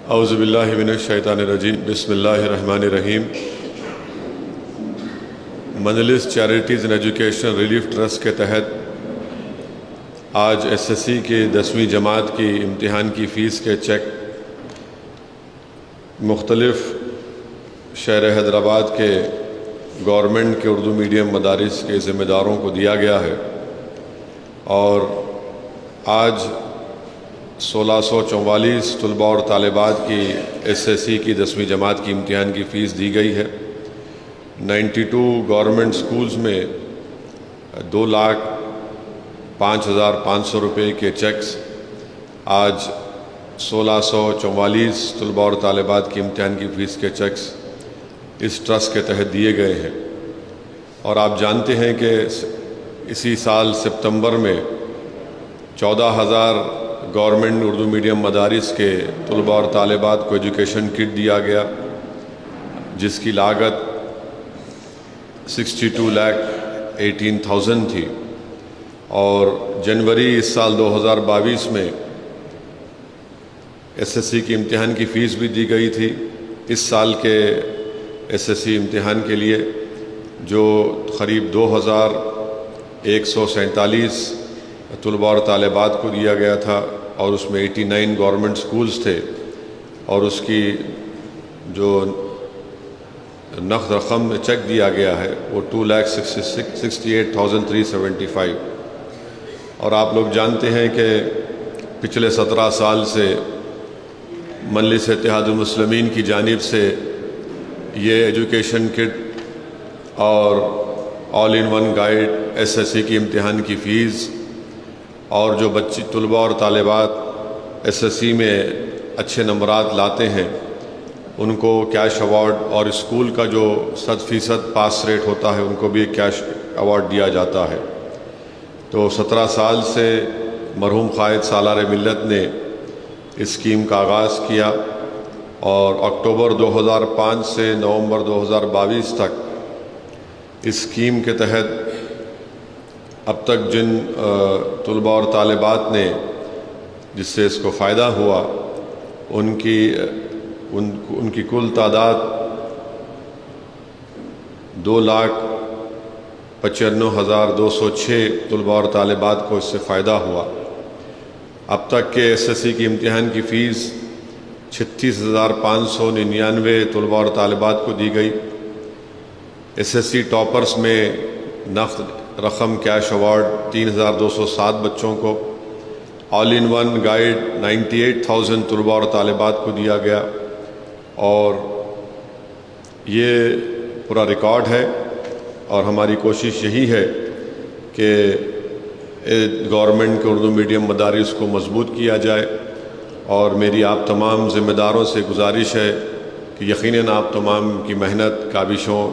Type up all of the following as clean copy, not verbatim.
اعوذ باللہ من الشیطان الرجیم، بسم اللہ الرحمن الرحیم۔ مجلس charities and education relief trust کے تحت آج ایس ایس سی کی 10ویں جماعت کی امتحان کی فیس کے چیک مختلف شہر حیدرآباد کے گورنمنٹ کے اردو میڈیم مدارس کے ذمہ داروں کو دیا گیا ہے، اور آج 1644 طلباء اور طالبات کی ایس ایس سی کی 10ویں جماعت کی امتحان کی فیس دی گئی ہے۔ 92 گورنمنٹ سکولز میں 2,05,500 روپے کے چیکس آج 1644 طلباء اور طالبات کی امتحان کی فیس کے چیکس اس ٹرسٹ کے تحت دیے گئے ہیں۔ اور آپ جانتے ہیں کہ اسی سال سپتمبر میں 14,000 گورنمنٹ اردو میڈیم مدارس کے طلباء اور طالبات کو ایجوکیشن کٹ دیا گیا، جس کی لاگت 62,18,000 تھی، اور جنوری اس سال 2022 میں ایس ایس سی کی امتحان کی فیس بھی دی گئی تھی اس سال کے ایس ایس سی امتحان کے لیے، جو قریب 2,147 طلباء اور طالبات کو دیا گیا تھا، اور اس میں 89 گورنمنٹ سکولز تھے، اور اس کی جو نقد رقم چیک دیا گیا ہے وہ 2,68,375۔ اور آپ لوگ جانتے ہیں کہ پچھلے 17 سال سے مجلس اتحاد المسلمین کی جانب سے یہ ایجوکیشن کٹ اور all in one guide S S C کی امتحان کی فیس، اور جو طلباء اور طالبات ایس ایس سی میں اچھے نمبرات لاتے ہیں ان کو کیش ایوارڈ، اور اسکول کا جو 100% پاس ریٹ ہوتا ہے ان کو بھی کیش ایوارڈ دیا جاتا ہے۔ تو 17 سال سے مرحوم قائد سالار ملت نے اس اسکیم کا آغاز کیا، اور اکتوبر 2005 سے نومبر 2022 تک اس اسکیم کے تحت اب تک جن طلباء اور طالبات نے جس سے اس کو فائدہ ہوا ان کی کل تعداد 2,95,206 طلباء اور طالبات کو اس سے فائدہ ہوا۔ اب تک کے ایس ایس سی کی امتحان کی فیس 36,599 طلباء اور طالبات کو دی گئی۔ ایس ایس سی ٹاپرز میں نقد رقم کیش ایوارڈ 3,207 بچوں کو، آل ان ون گائیڈ 98,000 طلباء اور طالبات کو دیا گیا، اور یہ پورا ریکارڈ ہے، اور ہماری کوشش یہی ہے کہ گورنمنٹ کے اردو میڈیم مدارس کو مضبوط کیا جائے، اور میری آپ تمام ذمہ داروں سے گزارش ہے کہ یقیناً آپ تمام کی محنت کاوشوں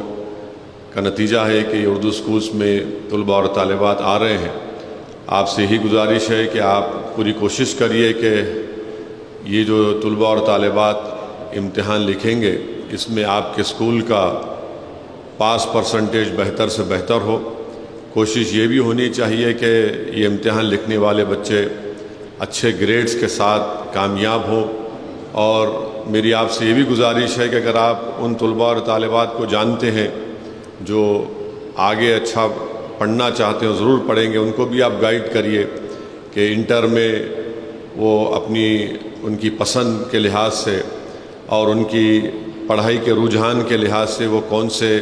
کا نتیجہ ہے کہ یہ اردو سکولز میں طلباء اور طالبات آ رہے ہیں۔ آپ سے ہی گزارش ہے کہ آپ پوری کوشش کریے کہ یہ جو طلباء اور طالبات امتحان لکھیں گے اس میں آپ کے اسکول کا پاس پرسنٹیج بہتر سے بہتر ہو۔ کوشش یہ بھی ہونی چاہیے کہ یہ امتحان لکھنے والے بچے اچھے گریڈز کے ساتھ کامیاب ہوں، اور میری آپ سے یہ بھی گزارش ہے کہ اگر آپ ان طلباء اور طالبات کو جانتے ہیں جو آگے اچھا پڑھنا چاہتے ہیں، ضرور پڑھیں گے، ان کو بھی آپ گائیڈ کریے کہ انٹر میں وہ ان کی پسند کے لحاظ سے اور ان کی پڑھائی کے رجحان کے لحاظ سے وہ کون سے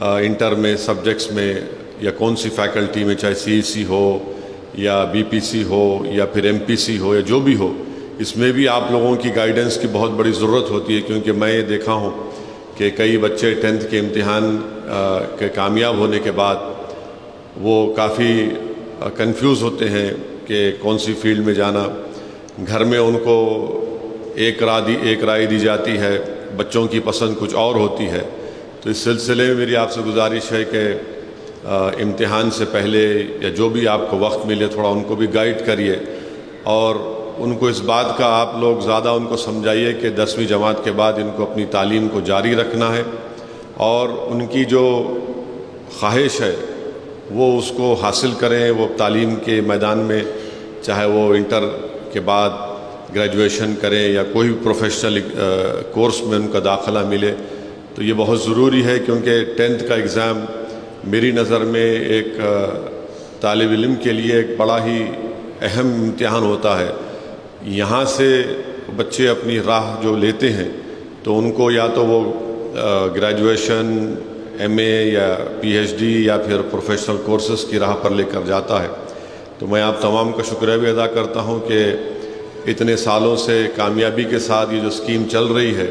انٹر میں سبجیکٹس میں یا کون سی فیکلٹی میں، چاہے سی ای سی ہو یا بی پی سی ہو یا پھر ایم پی سی ہو یا جو بھی ہو، اس میں بھی آپ لوگوں کی گائیڈنس کی بہت بڑی ضرورت ہوتی ہے، کیونکہ میں یہ دیکھا ہوں کہ کئی بچے 10th کے امتحان کے کامیاب ہونے کے بعد وہ کافی کنفیوز ہوتے ہیں کہ کون سی فیلڈ میں جانا۔ گھر میں ان کو ایک رائے دی جاتی ہے، بچوں کی پسند کچھ اور ہوتی ہے۔ تو اس سلسلے میں میری آپ سے گزارش ہے کہ امتحان سے پہلے یا جو بھی آپ کو وقت ملے تھوڑا ان کو بھی گائیڈ کریے، اور ان کو اس بات کا آپ لوگ زیادہ ان کو سمجھائیے کہ 10ویں جماعت کے بعد ان کو اپنی تعلیم کو جاری رکھنا ہے، اور ان کی جو خواہش ہے وہ اس کو حاصل کریں۔ وہ تعلیم کے میدان میں چاہے وہ انٹر کے بعد گریجویشن کریں یا کوئی بھی پروفیشنل کورس میں ان کا داخلہ ملے تو یہ بہت ضروری ہے، کیونکہ 10th کا ایگزام میری نظر میں ایک طالب علم کے لیے ایک بڑا ہی اہم امتحان ہوتا ہے۔ یہاں سے بچے اپنی راہ جو لیتے ہیں تو ان کو یا تو وہ گریجویشن، MA یا PhD یا پھر پروفیشنل کورسز کی راہ پر لے کر جاتا ہے۔ تو میں آپ تمام کا شکریہ بھی ادا کرتا ہوں کہ اتنے سالوں سے کامیابی کے ساتھ یہ جو اسکیم چل رہی ہے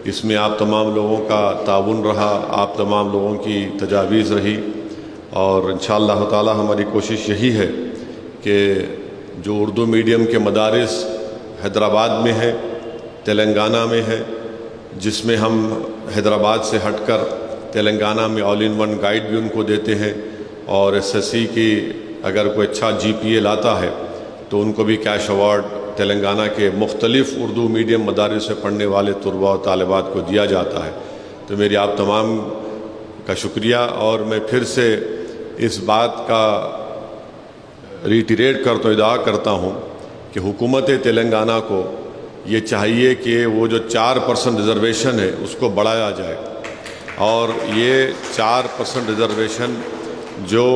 اس میں آپ تمام لوگوں کا تعاون رہا، آپ تمام لوگوں کی تجاویز رہی، اور انشاءاللہ تعالی ہماری کوشش یہی ہے کہ جو اردو میڈیم کے مدارس حیدرآباد میں ہے، تلنگانہ میں ہے، جس میں ہم حیدرآباد سے ہٹ کر تلنگانہ میں آل ان ون گائیڈ بھی ان کو دیتے ہیں، اور SSC کی اگر کوئی اچھا GPA لاتا ہے تو ان کو بھی کیش ایوارڈ تلنگانہ کے مختلف اردو میڈیم مدارس سے پڑھنے والے طلباء و طالبات کو دیا جاتا ہے۔ تو میری آپ تمام کا شکریہ، اور میں پھر سے اس بات کا ریٹریٹ ادعا کرتا ہوں کہ حکومت تلنگانہ کو یہ چاہیے کہ وہ جو 4% ریزرویشن ہے اس کو بڑھایا جائے، اور یہ 4% ریزرویشن جو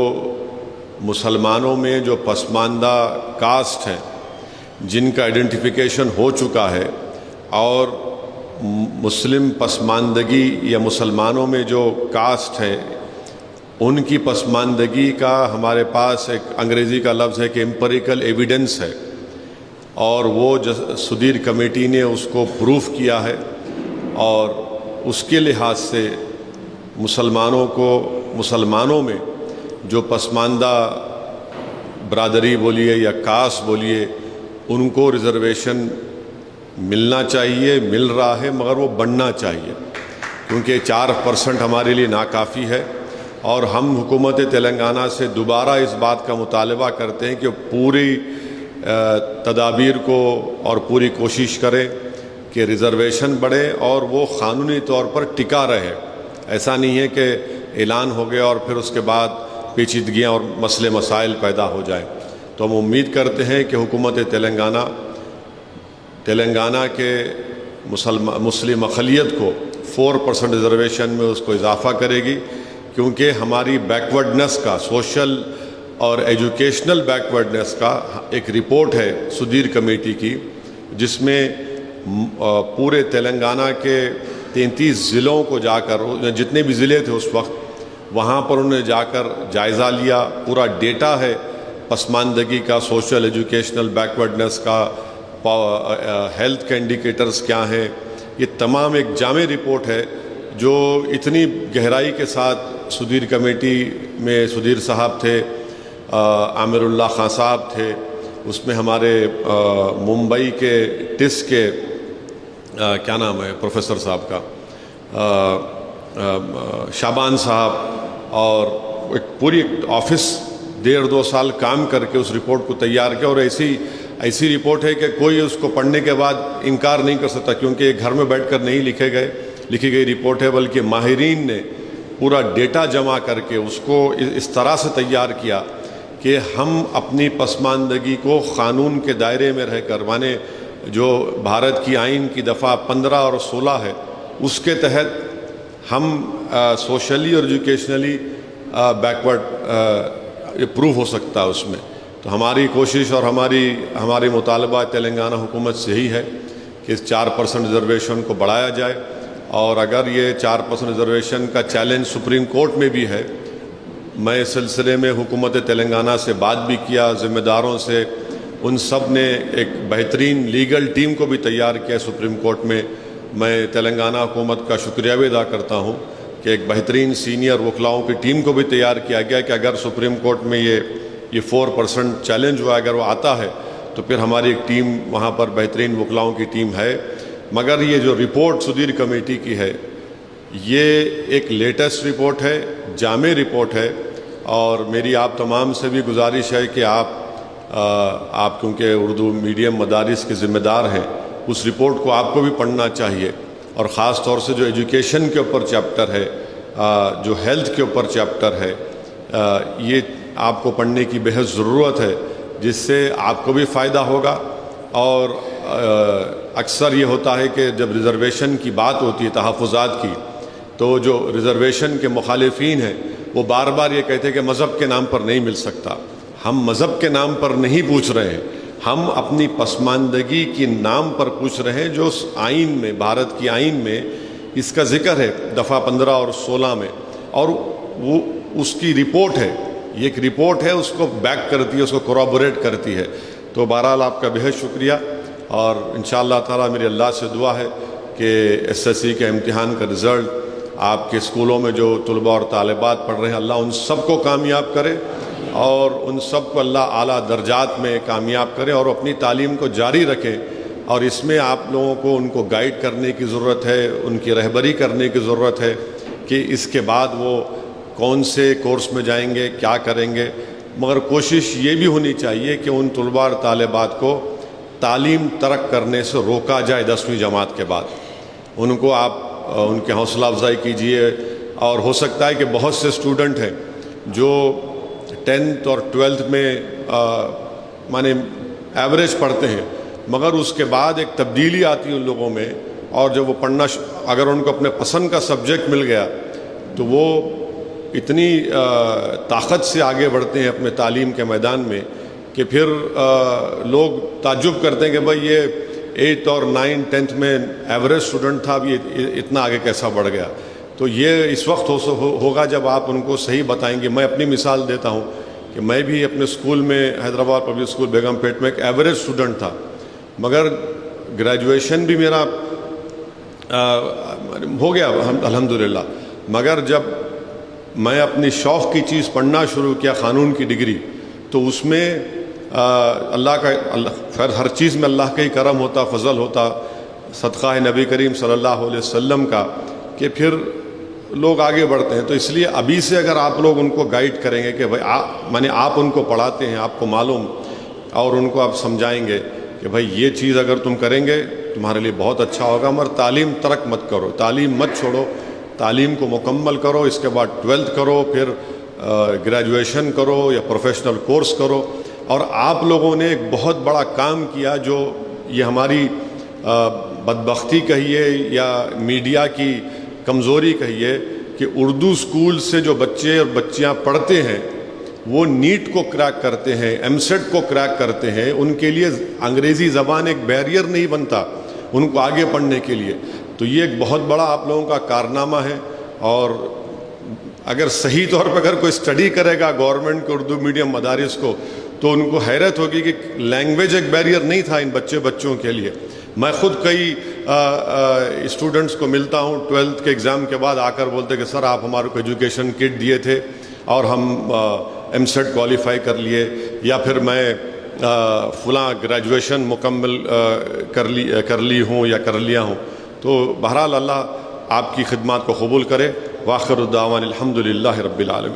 مسلمانوں میں جو پسماندہ کاسٹ ہیں جن کا آئیڈینٹیفیکیشن ہو چکا ہے، اور مسلم پسماندگی یا مسلمانوں میں جو کاسٹ ہے ان کی پسماندگی کا ہمارے پاس ایک انگریزی کا لفظ ہے کہ امپیریکل ایویڈنس ہے، اور وہ سدھیر کمیٹی نے اس کو پروف کیا ہے، اور اس کے لحاظ سے مسلمانوں میں جو پسماندہ برادری بولیے یا کاسٹ بولیے ان کو ریزرویشن ملنا چاہیے، مل رہا ہے، مگر وہ بڑھنا چاہیے، کیونکہ 4% ہمارے لیے ناکافی ہے، اور ہم حکومت تلنگانہ سے دوبارہ اس بات کا مطالبہ کرتے ہیں کہ پوری تدابیر کو اور پوری کوشش کریں کہ ریزرویشن بڑھے اور وہ قانونی طور پر ٹکا رہے۔ ایسا نہیں ہے کہ اعلان ہو گیا اور پھر اس کے بعد پیچیدگیاں اور مسئلے مسائل پیدا ہو جائیں۔ تو ہم امید کرتے ہیں کہ حکومت تلنگانہ کے مسلم اقلیت کو 4% ریزرویشن میں اس کو اضافہ کرے گی، کیونکہ ہماری بیکورڈنس کا، سوشل اور ایجوکیشنل بیکورڈنس کا ایک رپورٹ ہے سدھیر کمیٹی کی، جس میں پورے تلنگانہ کے 33 ضلعوں کو جا کر، جتنے بھی ضلع تھے اس وقت، وہاں پر انہوں نے جا کر جائزہ لیا، پورا ڈیٹا ہے پسماندگی کا، سوشل ایجوکیشنل بیکورڈنس کا، ہیلتھ کے انڈیکیٹرز کیا ہیں، یہ تمام ایک جامع رپورٹ ہے جو اتنی گہرائی کے ساتھ سدھیر کمیٹی میں سدھیر صاحب تھے، عامر اللہ خان صاحب تھے، اس میں ہمارے ممبئی کے ٹس کے کیا نام ہے پروفیسر صاحب کا، شابان صاحب، اور ایک پوری آفس 1.5-2 سال کام کر کے اس رپورٹ کو تیار کیا، اور ایسی رپورٹ ہے کہ کوئی اس کو پڑھنے کے بعد انکار نہیں کر سکتا، کیونکہ گھر میں بیٹھ کر نہیں لکھی گئی رپورٹ ہے، بلکہ ماہرین نے پورا ڈیٹا جمع کر کے اس کو اس طرح سے تیار کیا کہ ہم اپنی پسماندگی کو قانون کے دائرے میں رہ کر، مانے جو بھارت کی آئین کی دفعہ 15 اور 16 ہے، اس کے تحت ہم سوشلی اور ایجوکیشنلی بیکورڈ پروف ہو سکتا ہے اس میں۔ تو ہماری کوشش اور ہماری مطالبہ تلنگانہ حکومت سے یہی ہے کہ اس 4% ریزرویشن کو بڑھایا جائے، اور اگر یہ 4% ریزرویشن کا چیلنج سپریم کورٹ میں بھی ہے، میں اس سلسلے میں حکومت تلنگانہ سے بات بھی کیا، ذمہ داروں سے، ان سب نے ایک بہترین لیگل ٹیم کو بھی تیار کیا سپریم کورٹ میں۔ میں تلنگانہ حکومت کا شکریہ بھی ادا کرتا ہوں کہ ایک بہترین سینئر وکلاؤں کی ٹیم کو بھی تیار کیا گیا کہ اگر سپریم کورٹ میں یہ 4% چیلنج ہوا، اگر وہ آتا ہے تو پھر ہماری ایک ٹیم وہاں پر بہترین وکلاؤں کی ٹیم ہے۔ مگر یہ جو رپورٹ سدھیر کمیٹی کی ہے یہ ایک لیٹسٹ رپورٹ ہے، جامع رپورٹ ہے، اور میری آپ تمام سے بھی گزارش ہے کہ آپ کیونکہ اردو میڈیم مدارس کے ذمہ دار ہیں، اس رپورٹ کو آپ کو بھی پڑھنا چاہیے، اور خاص طور سے جو ایجوکیشن کے اوپر چیپٹر ہے، جو ہیلتھ کے اوپر چیپٹر ہے، یہ آپ کو پڑھنے کی بہت ضرورت ہے، جس سے آپ کو بھی فائدہ ہوگا اور اکثر یہ ہوتا ہے کہ جب ریزرویشن کی بات ہوتی ہے تحفظات کی، تو جو ریزرویشن کے مخالفین ہیں وہ بار بار یہ کہتے ہیں کہ مذہب کے نام پر نہیں مل سکتا۔ ہم مذہب کے نام پر نہیں پوچھ رہے ہیں، ہم اپنی پسماندگی کے نام پر پوچھ رہے ہیں، جو آئین میں، بھارت کی آئین میں اس کا ذکر ہے دفعہ 15 اور 16 میں، اور وہ اس کی رپورٹ ہے، یہ ایک رپورٹ ہے، اس کو بیک کرتی ہے، اس کو کورابوریٹ کرتی ہے۔ تو بہرحال آپ کا بہت شکریہ، اور انشاءاللہ تعالیٰ میری اللہ سے دعا ہے کہ SSC کے امتحان کا رزلٹ آپ کے اسکولوں میں جو طلباء اور طالبات پڑھ رہے ہیں، اللہ ان سب کو کامیاب کرے، اور ان سب کو اللہ اعلیٰ درجات میں کامیاب کرے، اور اپنی تعلیم کو جاری رکھیں۔ اور اس میں آپ لوگوں کو ان کو گائیڈ کرنے کی ضرورت ہے، ان کی رہبری کرنے کی ضرورت ہے کہ اس کے بعد وہ کون سے کورس میں جائیں گے، کیا کریں گے۔ مگر کوشش یہ بھی ہونی چاہیے کہ ان طلباء اور طالبات کو تعلیم ترک کرنے سے روکا جائے 10ویں جماعت کے بعد۔ ان کو آپ ان کے حوصلہ افزائی کیجئے، اور ہو سکتا ہے کہ بہت سے اسٹوڈنٹ ہیں جو 10th اور 12th میں مانے ایوریج پڑھتے ہیں، مگر اس کے بعد ایک تبدیلی آتی ہے ان لوگوں میں، اور جب وہ پڑھنا اگر ان کو اپنے پسند کا سبجیکٹ مل گیا تو وہ اتنی طاقت سے آگے بڑھتے ہیں اپنے تعلیم کے میدان میں کہ پھر لوگ تعجب کرتے ہیں کہ بھائی یہ 8th اور 9th 10th میں ایوریج اسٹوڈنٹ تھا، اب یہ اتنا آگے کیسا بڑھ گیا۔ تو یہ اس وقت ہوگا جب آپ ان کو صحیح بتائیں گے۔ میں اپنی مثال دیتا ہوں کہ میں بھی اپنے اسکول میں، حیدرآباد پبلک اسکول بیگم پیٹ میں، ایک ایوریج اسٹوڈنٹ تھا، مگر گریجویشن بھی میرا ہو گیا الحمدللہ، مگر جب میں اپنی شوق کی چیز پڑھنا شروع کیا، قانون کی ڈگری، تو اس میں اللہ کا خیر ہر چیز میں اللہ کا ہی کرم ہوتا، فضل ہوتا، صدقہ نبی کریم صلی اللہ علیہ وسلم کا، کہ پھر لوگ آگے بڑھتے ہیں۔ تو اس لیے ابھی سے اگر آپ لوگ ان کو گائیڈ کریں گے کہ بھائی آپ ان کو پڑھاتے ہیں، آپ کو معلوم، اور ان کو آپ سمجھائیں گے کہ بھائی یہ چیز اگر تم کریں گے تمہارے لیے بہت اچھا ہوگا، مگر تعلیم ترک مت کرو، تعلیم مت چھوڑو، تعلیم کو مکمل کرو، اس کے بعد 12th کرو، پھر گریجویشن کرو یا پروفیشنل کورس کرو۔ اور آپ لوگوں نے ایک بہت بڑا کام کیا، جو یہ ہماری بدبختی کہیے یا میڈیا کی کمزوری کہیے، کہ اردو اسکول سے جو بچے اور بچیاں پڑھتے ہیں وہ نیٹ کو کریک کرتے ہیں، MSET کو کریک کرتے ہیں، ان کے لیے انگریزی زبان ایک بیریئر نہیں بنتا ان کو آگے پڑھنے کے لیے۔ تو یہ ایک بہت بڑا آپ لوگوں کا کارنامہ ہے، اور اگر صحیح طور پر اگر کوئی اسٹڈی کرے گا گورنمنٹ کے اردو میڈیم مدارس کو، تو ان کو حیرت ہوگی کہ لینگویج ایک بیریئر نہیں تھا ان بچوں کے لیے۔ میں خود کئی اسٹوڈنٹس کو ملتا ہوں 12th کے ایگزام کے بعد، آ کر بولتے کہ سر آپ ہمارے کو ایجوکیشن کٹ دیے تھے اور ہم MSET کوالیفائی کر لیے، یا پھر میں فلاں گریجویشن مکمل کر لی ہوں یا کر لیا ہوں۔ تو بہرحال اللہ آپ کی خدمات کو قبول کرے۔ وآخر الدعوان الحمدللہ رب العالمین۔